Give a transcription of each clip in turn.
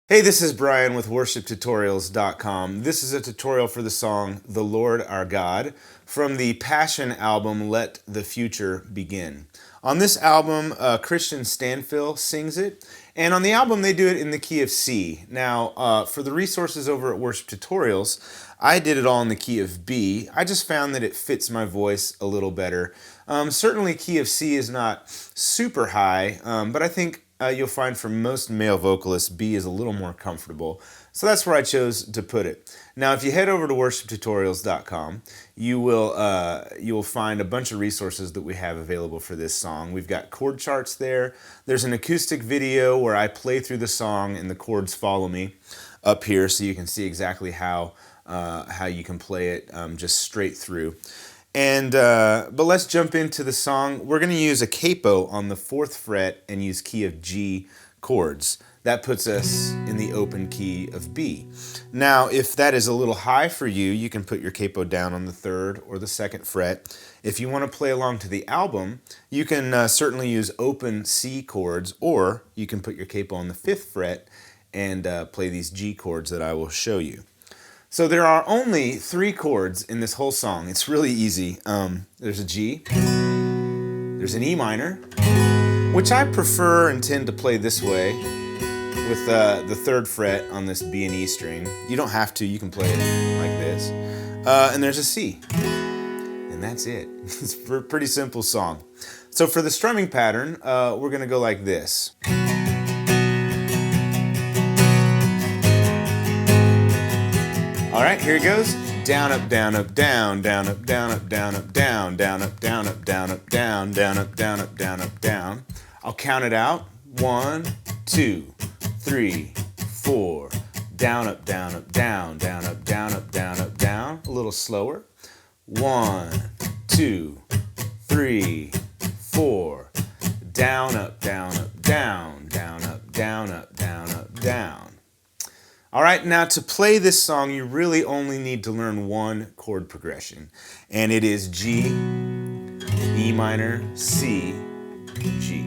Hey, this is Brian with worshiptutorials.com. This is a tutorial for the song The Lord Our God from the Passion album Let the Future Begin. On this album, Kristian Stanfill sings it, and on the album they do it in the key of C. Now, for the resources over at Worship Tutorials, I did it all in the key of B. I just found that it fits my voice a little better. Certainly key of C is not super high, but I think you'll find for most male vocalists, B is a little more comfortable. So that's where I chose to put it. Now, if you head over to worshiptutorials.com, you will find a bunch of resources that we have available for this song. We've got chord charts there. There's an acoustic video where I play through the song and the chords follow me up here, so you can see exactly how you can play it just straight through. But let's jump into the song. We're going to use a capo on the 4th fret and use key of G chords. That puts us in the open key of B. Now, if that is a little high for you, you can put your capo down on the 3rd or the 2nd fret. If you want to play along to the album, you can certainly use open C chords, or you can put your capo on the 5th fret and play these G chords that I will show you. So there are only 3 chords in this whole song. It's really easy. There's a G, there's an E minor, which I prefer and tend to play this way with the 3rd fret on this B and E string. You don't have to, you can play it like this. And there's a C, and that's it. It's a pretty simple song. So for the strumming pattern, we're gonna go like this. All right, here it goes. Down, up, down, up, down, down, up, down, up, down, up, down, down, up, down, up, down, up, down, down, up, down, up, down, up, down. I'll count it out. 1, 2, 3, 4. Down, up, down, up, down, down, up, down, up, down, up, down. A little slower. 1, 2, 3, 4. Down, up, down, up, down, down, up, down, up, down, up, down. All right, now to play this song, you really only need to learn one chord progression, and it is G, E minor, C, G.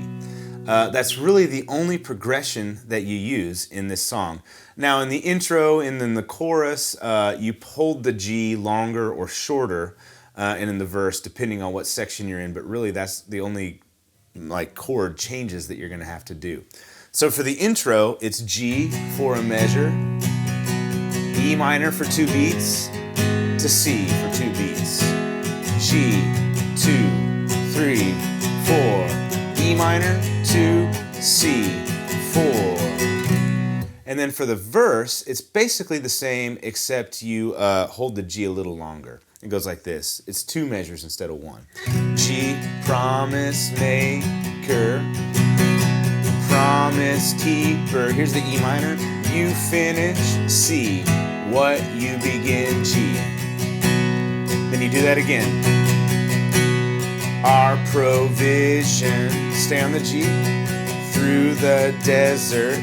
That's really the only progression that you use in this song. Now, in the intro and then the chorus, you hold the G longer or shorter, and in the verse, depending on what section you're in, but really that's the only chord changes that you're going to have to do. So for the intro, it's G for a measure, E minor for 2 beats, to C for 2 beats. G, 2, 3, 4, E minor, 2, C, 4. And then for the verse, it's basically the same except you hold the G a little longer. It goes like this. It's 2 measures instead of 1. G, promise maker, promise keeper. Here's the E minor. You finish C, what you begin G. Then you do that again. Our provision, stay on the G, through the desert.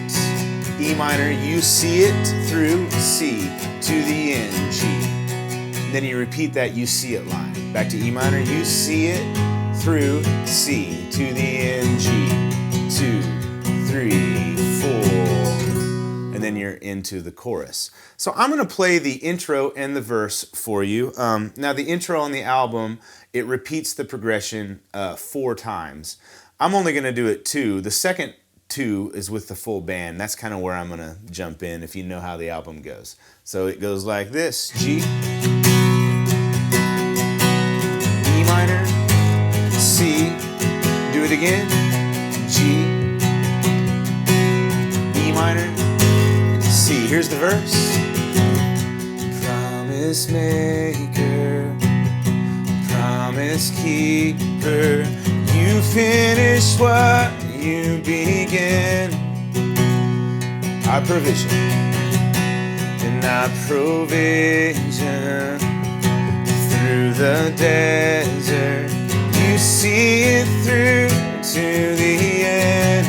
E minor, you see it through C to the end G. Then you repeat that you see it line. Back to E minor, you see it through C to the end G. 2, 3, 4, and then you're into the chorus. So I'm going to play the intro and the verse for you. Now the intro on the album, it repeats the progression 4 times. I'm only going to do it 2. The second 2 is with the full band. That's kind of where I'm going to jump in if you know how the album goes. So it goes like this. G, E minor, C, do it again, G, E minor, C. Here's the verse. Promise maker, promise keeper, you finish what you begin. Our provision, and our provision, through the desert, you see it through to the end.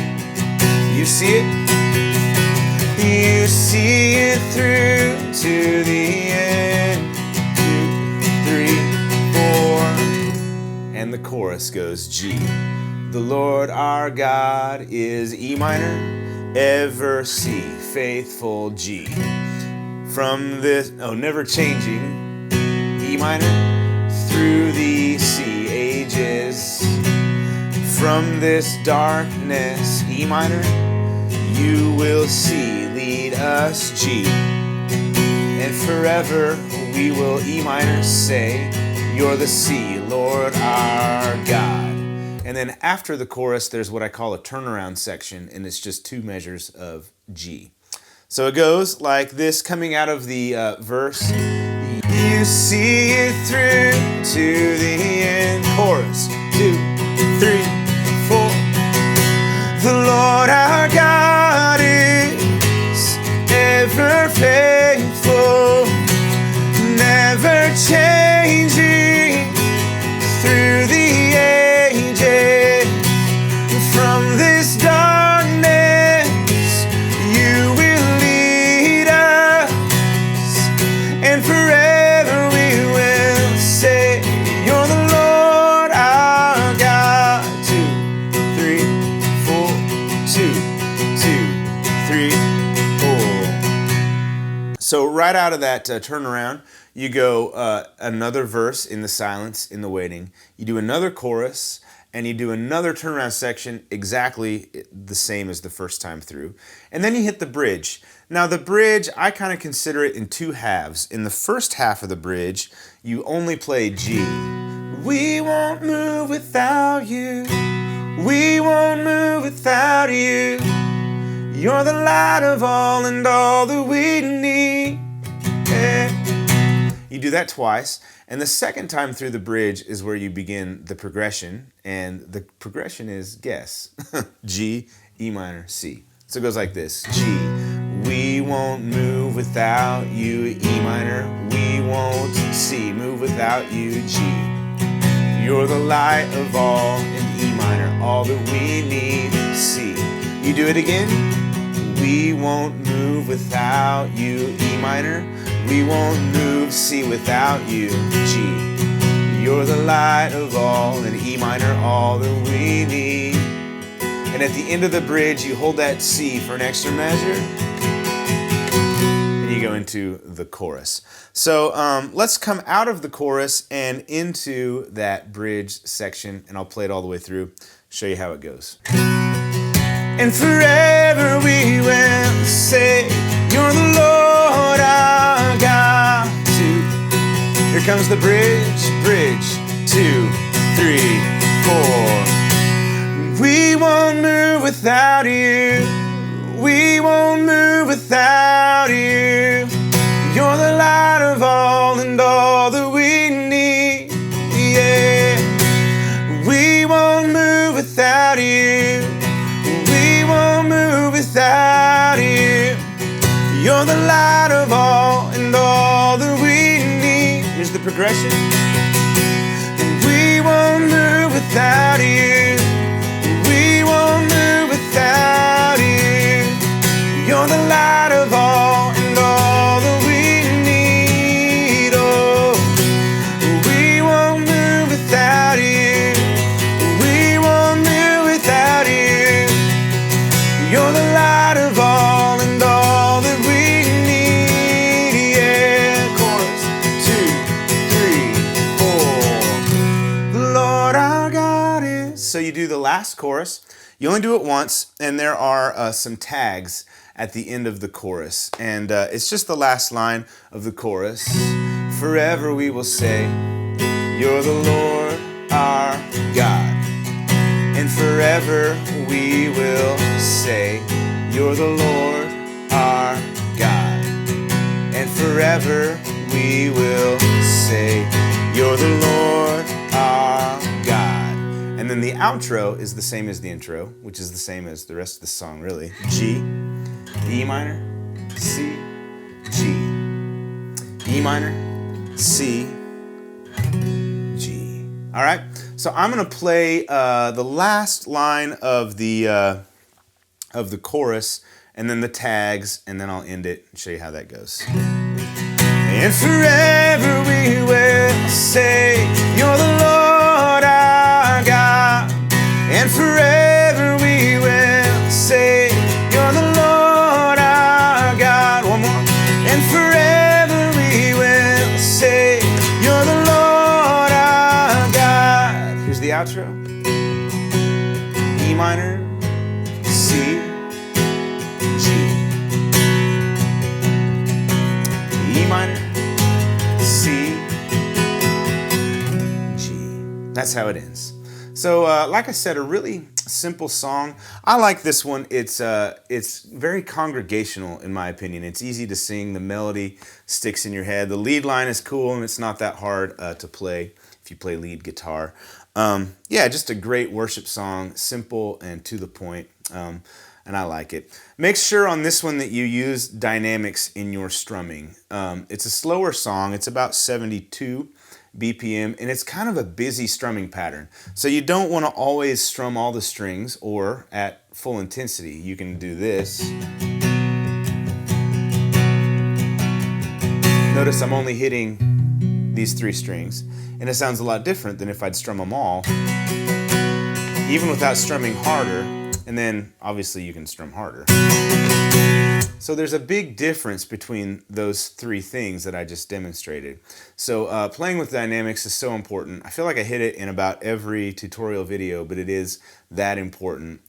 You see it? You see it through to the end. 2, 3, 4. And the chorus goes G. The Lord our God is E minor, ever C, faithful G. From this, never changing E minor through the C ages. From this darkness E minor, you will see, lead us G. And forever we will E minor say, you're the C, Lord our God. And then after the chorus, there's what I call a turnaround section, and it's just 2 measures of G. So it goes like this, coming out of the verse. You see it through to the end. Chorus, 2, 3, 4. The Lord our God is ever faithful, never changing through the ages. From this darkness you will lead us, and forever we will say, you're the Lord our God. 2, 3, 4, 2, 2, 3, 4. So right out of that turnaround, you go another verse in the silence, in the waiting. You do another chorus, and you do another turnaround section exactly the same as the first time through. And then you hit the bridge. Now the bridge, I kind of consider it in 2 halves. In the first half of the bridge, you only play G. We won't move without you. We won't move without you. You're the light of all and all that we need. Yeah. You do that twice, and the second time through the bridge is where you begin the progression, and the progression is, guess, G, E minor, C. So it goes like this. G, we won't move without you, E minor, we won't C, move without you, G. You're the light of all, and E minor, all that we need, C. You do it again. We won't move without you, E minor. We won't move C without you, G. You're the light of all, and E minor, all that we need. And at the end of the bridge, you hold that C for an extra measure, and you go into the chorus. So let's come out of the chorus and into that bridge section, and I'll play it all the way through, show you how it goes. And forever we will say, you're the Lord our God. 2, here comes the bridge, bridge, 2, 3, 4. We won't move without you. We won't move without you. You're the light of all and all that we need. Yeah. We won't move without you. Without you, you're the light of all and all that we need. Here's the progression. We won't move without you. We won't move without you. You're the light of all and all that we need. Oh, we won't move without you. We won't move without you. You're the light of all and all that we need. Yeah, chorus, 2, 3, 4. The Lord our God is. So you do the last chorus. You only do it once, and there are some tags at the end of the chorus. And it's just the last line of the chorus. Forever we will say, you're the Lord our God. And forever we will say, you're the Lord our God. And forever we will say, you're the Lord our God. And then the outro is the same as the intro, which is the same as the rest of the song, really. G, E minor, C, G. E minor, C, G. All right? So I'm going to play the last line of the chorus, and then the tags, and then I'll end it and show you how that goes. And forever we will say, you're the Lord our God. And forever we will say, you're the outro. E minor, C, G. E minor, C, G. That's how it ends. So, like I said, a really simple song. I like this one. It's very congregational in my opinion. It's easy to sing. The melody sticks in your head. The lead line is cool, and it's not that hard to play if you play lead guitar. Yeah, just a great worship song, simple and to the point, and I like it. Make sure on this one that you use dynamics in your strumming. It's a slower song. It's about 72 BPM, and it's kind of a busy strumming pattern. So you don't want to always strum all the strings or at full intensity. You can do this. Notice I'm only hitting these 3 strings, and it sounds a lot different than if I'd strum them all, even without strumming harder, and then obviously you can strum harder. So there's a big difference between those 3 things that I just demonstrated. So playing with dynamics is so important. I feel like I hit it in about every tutorial video, but it is that important,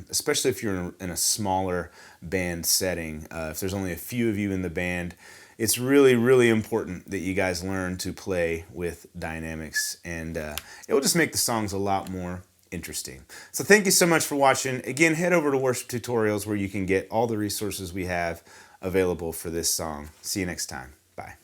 especially if you're in a smaller band setting. If there's only a few of you in the band, it's really, really important that you guys learn to play with dynamics, and it will just make the songs a lot more interesting. So thank you so much for watching. Again, head over to Worship Tutorials where you can get all the resources we have available for this song. See you next time. Bye.